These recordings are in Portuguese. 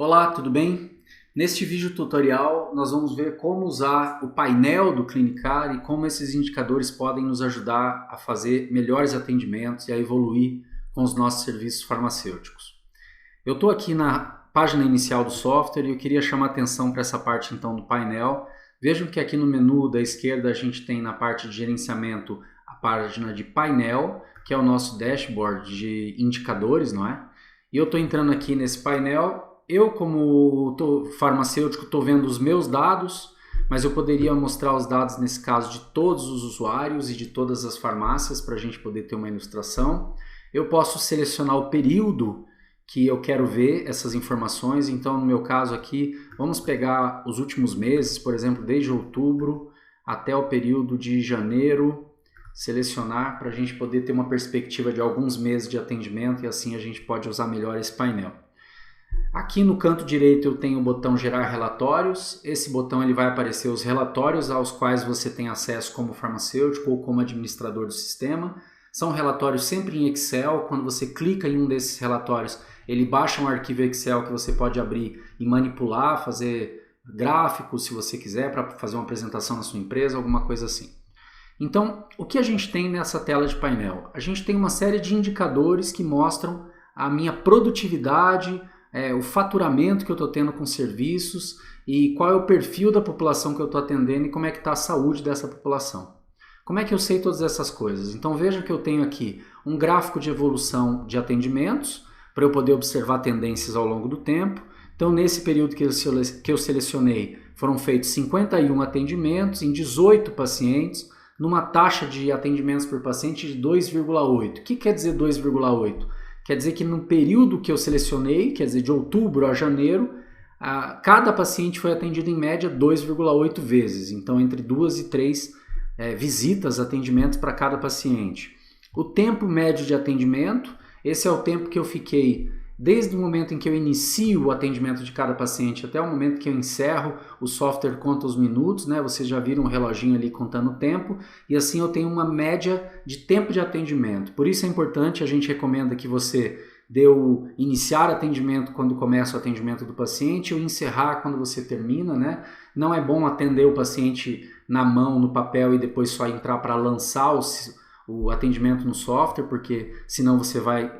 Olá, tudo bem? Neste vídeo tutorial nós vamos ver como usar o painel do Clinicar e como esses indicadores podem nos ajudar a fazer melhores atendimentos e a evoluir com os nossos serviços farmacêuticos. Eu estou aqui na página inicial do software e eu queria chamar a atenção para essa parte então do painel. Vejam que aqui no menu da esquerda a gente tem na parte de gerenciamento a página de painel, que é o nosso dashboard de indicadores, não é? E eu estou entrando aqui nesse painel. Eu, como farmacêutico, estou vendo os meus dados, mas eu poderia mostrar os dados, nesse caso, de todos os usuários e de todas as farmácias para a gente poder ter uma ilustração. Eu posso selecionar o período que eu quero ver essas informações. Então, no meu caso aqui, vamos pegar os últimos meses, por exemplo, desde outubro até o período de janeiro, selecionar para a gente poder ter uma perspectiva de alguns meses de atendimento e assim a gente pode usar melhor esse painel. Aqui no canto direito eu tenho o botão gerar relatórios. Esse botão ele vai aparecer os relatórios aos quais você tem acesso como farmacêutico ou como administrador do sistema. São relatórios sempre em Excel. Quando você clica em um desses relatórios, ele baixa um arquivo Excel que você pode abrir e manipular, fazer gráficos se você quiser para fazer uma apresentação na sua empresa, alguma coisa assim. Então, o que a gente tem nessa tela de painel? A gente tem uma série de indicadores que mostram a minha produtividade, o faturamento que eu estou tendo com serviços e qual é o perfil da população que eu estou atendendo e como é que está a saúde dessa população. Como é que eu sei todas essas coisas? Então veja que eu tenho aqui um gráfico de evolução de atendimentos para eu poder observar tendências ao longo do tempo. Então nesse período que eu selecionei foram feitos 51 atendimentos em 18 pacientes numa taxa de atendimentos por paciente de 2,8. O que quer dizer 2,8? Quer dizer que no período que eu selecionei, quer dizer de outubro a janeiro, cada paciente foi atendido em média 2,8 vezes. Então entre 2 e 3 visitas, atendimentos para cada paciente. O tempo médio de atendimento, esse é o tempo que eu fiquei desde o momento em que eu inicio o atendimento de cada paciente até o momento que eu encerro. O software conta os minutos, né? Vocês já viram um reloginho ali contando o tempo, e assim eu tenho uma média de tempo de atendimento. Por isso é importante, a gente recomenda que você dê o iniciar atendimento quando começa o atendimento do paciente ou encerrar quando você termina, né? Não é bom atender o paciente na mão, no papel e depois só entrar para lançar o atendimento no software, porque senão você vai,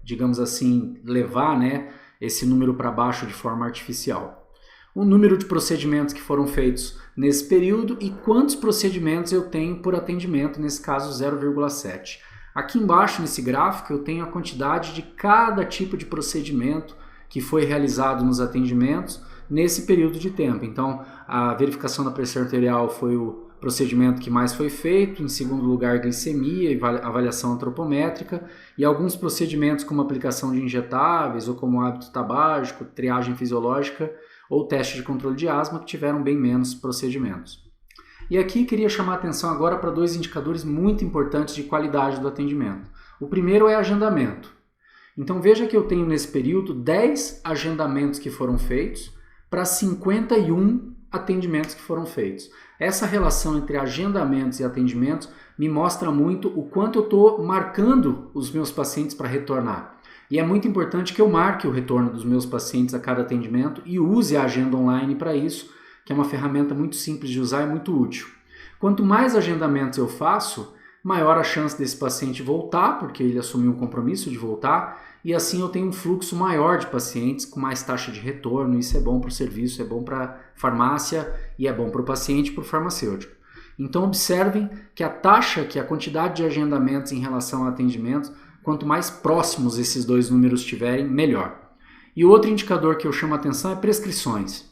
digamos assim, levar, né, esse número para baixo de forma artificial. O número de procedimentos que foram feitos nesse período e quantos procedimentos eu tenho por atendimento, nesse caso 0,7. Aqui embaixo nesse gráfico eu tenho a quantidade de cada tipo de procedimento que foi realizado nos atendimentos nesse período de tempo. Então a verificação da pressão arterial foi o procedimento que mais foi feito, em segundo lugar glicemia e avaliação antropométrica, e alguns procedimentos como aplicação de injetáveis ou como hábito tabágico, triagem fisiológica ou teste de controle de asma, que tiveram bem menos procedimentos. E aqui queria chamar a atenção agora para dois indicadores muito importantes de qualidade do atendimento. O primeiro é agendamento. Então veja que eu tenho nesse período 10 agendamentos que foram feitos para 51 atendimentos que foram feitos. Essa relação entre agendamentos e atendimentos me mostra muito o quanto eu estou marcando os meus pacientes para retornar. E é muito importante que eu marque o retorno dos meus pacientes a cada atendimento e use a agenda online para isso, que é uma ferramenta muito simples de usar e muito útil. Quanto mais agendamentos eu faço, maior a chance desse paciente voltar, porque ele assumiu um compromisso de voltar, e assim eu tenho um fluxo maior de pacientes com mais taxa de retorno. Isso é bom para o serviço, é bom para a farmácia e é bom para o paciente e para o farmacêutico. Então observem que a taxa, que a quantidade de agendamentos em relação a atendimentos, quanto mais próximos esses dois números estiverem, melhor. E o outro indicador que eu chamo a atenção é prescrições.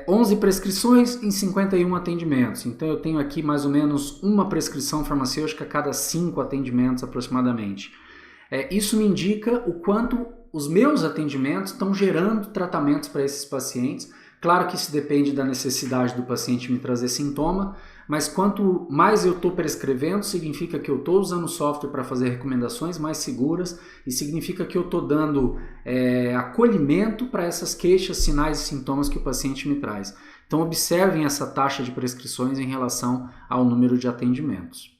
11 prescrições em 51 atendimentos. Então eu tenho aqui mais ou menos uma prescrição farmacêutica a cada 5 atendimentos aproximadamente. Isso me indica o quanto os meus atendimentos estão gerando tratamentos para esses pacientes. Claro que isso depende da necessidade do paciente me trazer sintoma, mas quanto mais eu estou prescrevendo, significa que eu estou usando o software para fazer recomendações mais seguras e significa que eu estou dando acolhimento para essas queixas, sinais e sintomas que o paciente me traz. Então observem essa taxa de prescrições em relação ao número de atendimentos.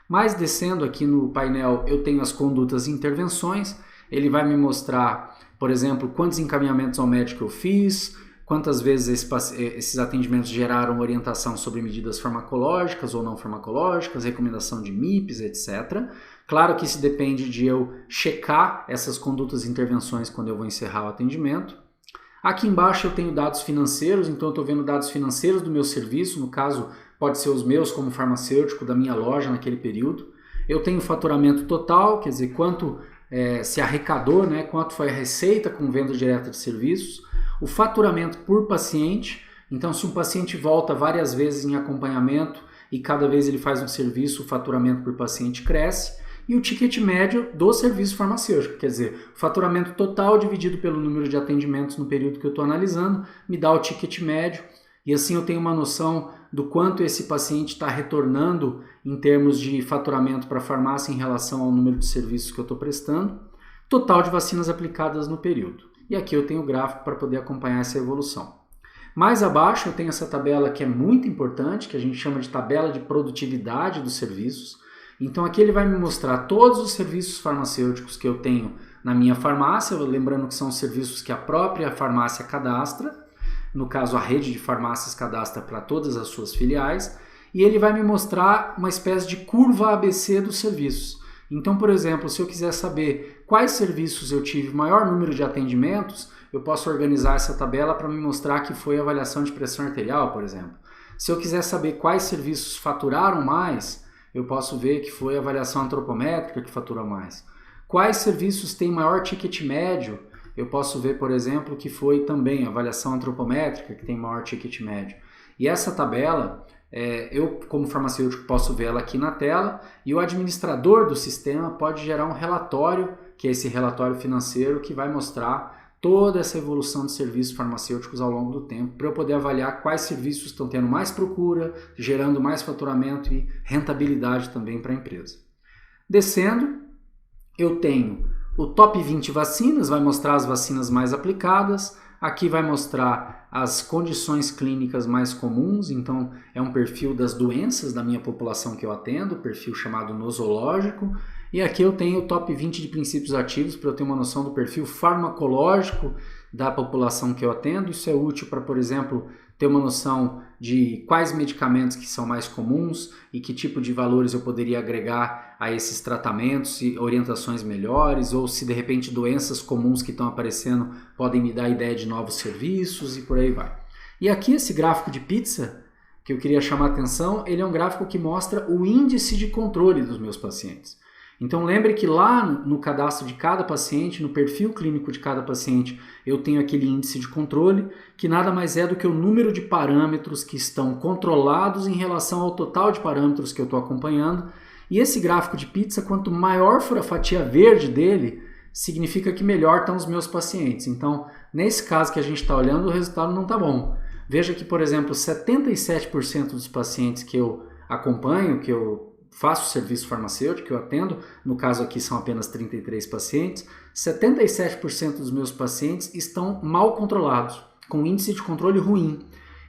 Mais descendo aqui no painel eu tenho as condutas e intervenções. Ele vai me mostrar Por exemplo, quantos encaminhamentos ao médico eu fiz, quantas vezes esses atendimentos geraram orientação sobre medidas farmacológicas ou não farmacológicas, recomendação de MIPs, etc. Claro que isso depende de eu checar essas condutas e intervenções quando eu vou encerrar o atendimento. Aqui embaixo eu tenho dados financeiros, então eu estou vendo dados financeiros do meu serviço, no caso pode ser os meus como farmacêutico, da minha loja naquele período. Eu tenho faturamento total, quer dizer, quanto se arrecadou, né, quanto foi a receita com venda direta de serviços. O faturamento por paciente, então se um paciente volta várias vezes em acompanhamento e cada vez ele faz um serviço, o faturamento por paciente cresce. E o ticket médio do serviço farmacêutico, quer dizer, o faturamento total dividido pelo número de atendimentos no período que eu estou analisando, me dá o ticket médio, e assim eu tenho uma noção do quanto esse paciente está retornando em termos de faturamento para a farmácia em relação ao número de serviços que eu estou prestando, total de vacinas aplicadas no período. E aqui eu tenho o gráfico para poder acompanhar essa evolução. Mais abaixo eu tenho essa tabela que é muito importante, que a gente chama de tabela de produtividade dos serviços. Então aqui ele vai me mostrar todos os serviços farmacêuticos que eu tenho na minha farmácia, lembrando que são serviços que a própria farmácia cadastra, no caso a rede de farmácias cadastra para todas as suas filiais, e ele vai me mostrar uma espécie de curva ABC dos serviços. Então, por exemplo, se eu quiser saber quais serviços eu tive maior número de atendimentos, eu posso organizar essa tabela para me mostrar que foi a avaliação de pressão arterial, por exemplo. Se eu quiser saber quais serviços faturaram mais, eu posso ver que foi a avaliação antropométrica que fatura mais. Quais serviços têm maior ticket médio? Eu posso ver, por exemplo, que foi também a avaliação antropométrica que tem maior ticket médio. E essa tabela, eu como farmacêutico posso ver ela aqui na tela e o administrador do sistema pode gerar um relatório, que é esse relatório financeiro que vai mostrar toda essa evolução de serviços farmacêuticos ao longo do tempo, para eu poder avaliar quais serviços estão tendo mais procura, gerando mais faturamento e rentabilidade também para a empresa. Descendo, eu tenho o top 20 vacinas, vai mostrar as vacinas mais aplicadas, aqui vai mostrar as condições clínicas mais comuns, então é um perfil das doenças da minha população que eu atendo, perfil chamado nosológico. E aqui eu tenho o top 20 de princípios ativos para eu ter uma noção do perfil farmacológico da população que eu atendo. Isso é útil para, por exemplo, ter uma noção de quais medicamentos que são mais comuns e que tipo de valores eu poderia agregar a esses tratamentos e orientações melhores, ou se de repente doenças comuns que estão aparecendo podem me dar ideia de novos serviços e por aí vai. E aqui esse gráfico de pizza que eu queria chamar a atenção, ele é um gráfico que mostra o índice de controle dos meus pacientes. Então lembre que lá no cadastro de cada paciente, no perfil clínico de cada paciente, eu tenho aquele índice de controle, que nada mais é do que o número de parâmetros que estão controlados em relação ao total de parâmetros que eu estou acompanhando. E esse gráfico de pizza, quanto maior for a fatia verde dele, significa que melhor estão os meus pacientes. Então, nesse caso que a gente está olhando, o resultado não está bom. Veja que, por exemplo, 77% dos pacientes que eu acompanho, que eu faço serviço farmacêutico, que eu atendo, no caso aqui são apenas 33 pacientes, 77% dos meus pacientes estão mal controlados, com índice de controle ruim.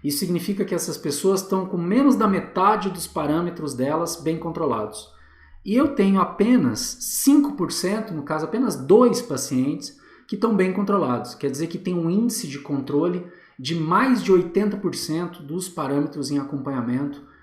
Isso significa que essas pessoas estão com menos da metade dos parâmetros delas bem controlados. E eu tenho apenas 5%, no caso apenas 2 pacientes, que estão bem controlados. Quer dizer que tem um índice de controle de mais de 80% dos parâmetros em acompanhamento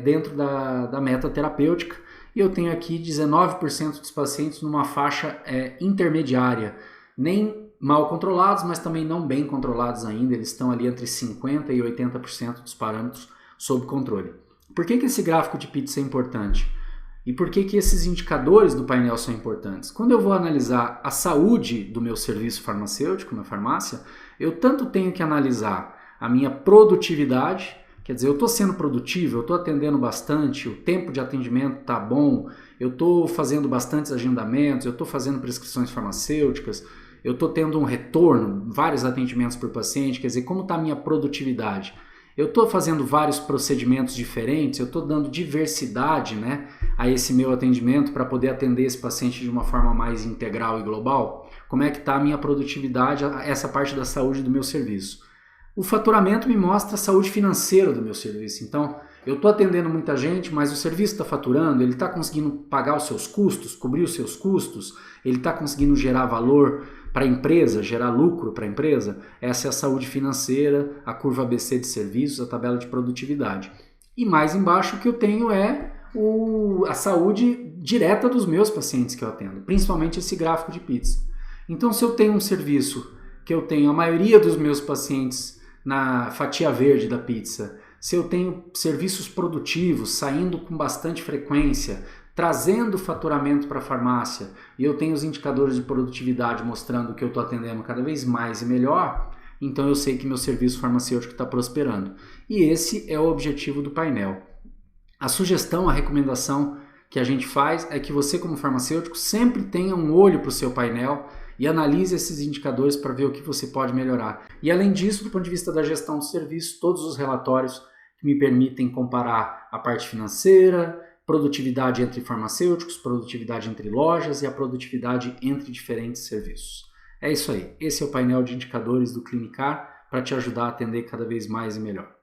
dentro da meta terapêutica, e eu tenho aqui 19% dos pacientes numa faixa intermediária, nem mal controlados, mas também não bem controlados ainda, eles estão ali entre 50% e 80% dos parâmetros sob controle. Por que esse gráfico de pizza é importante? E por que esses indicadores do painel são importantes? Quando eu vou analisar a saúde do meu serviço farmacêutico na farmácia, eu tanto tenho que analisar a minha produtividade. Quer dizer, eu estou sendo produtivo, eu estou atendendo bastante, o tempo de atendimento está bom, eu estou fazendo bastantes agendamentos, eu estou fazendo prescrições farmacêuticas, eu estou tendo um retorno, vários atendimentos por paciente, quer dizer, como está a minha produtividade? Eu estou fazendo vários procedimentos diferentes, eu estou dando diversidade, né, a esse meu atendimento para poder atender esse paciente de uma forma mais integral e global? Como é que está a minha produtividade, essa parte da saúde do meu serviço? O faturamento me mostra a saúde financeira do meu serviço. Então, eu estou atendendo muita gente, mas o serviço está faturando, ele está conseguindo pagar os seus custos, cobrir os seus custos, ele está conseguindo gerar valor para a empresa, gerar lucro para a empresa, essa é a saúde financeira, a curva ABC de serviços, a tabela de produtividade. E mais embaixo o que eu tenho é a saúde direta dos meus pacientes que eu atendo, principalmente esse gráfico de pizza. Então, se eu tenho um serviço que eu tenho a maioria dos meus pacientes na fatia verde da pizza, se eu tenho serviços produtivos saindo com bastante frequência, trazendo faturamento para a farmácia, e eu tenho os indicadores de produtividade mostrando que eu estou atendendo cada vez mais e melhor, então eu sei que meu serviço farmacêutico está prosperando. E esse é o objetivo do painel. A sugestão, a recomendação que a gente faz é que você, como farmacêutico, sempre tenha um olho para o seu painel e analise esses indicadores para ver o que você pode melhorar. E além disso, do ponto de vista da gestão do serviço, todos os relatórios que me permitem comparar a parte financeira, produtividade entre farmacêuticos, produtividade entre lojas e a produtividade entre diferentes serviços. É isso aí. Esse é o painel de indicadores do Clinicar para te ajudar a atender cada vez mais e melhor.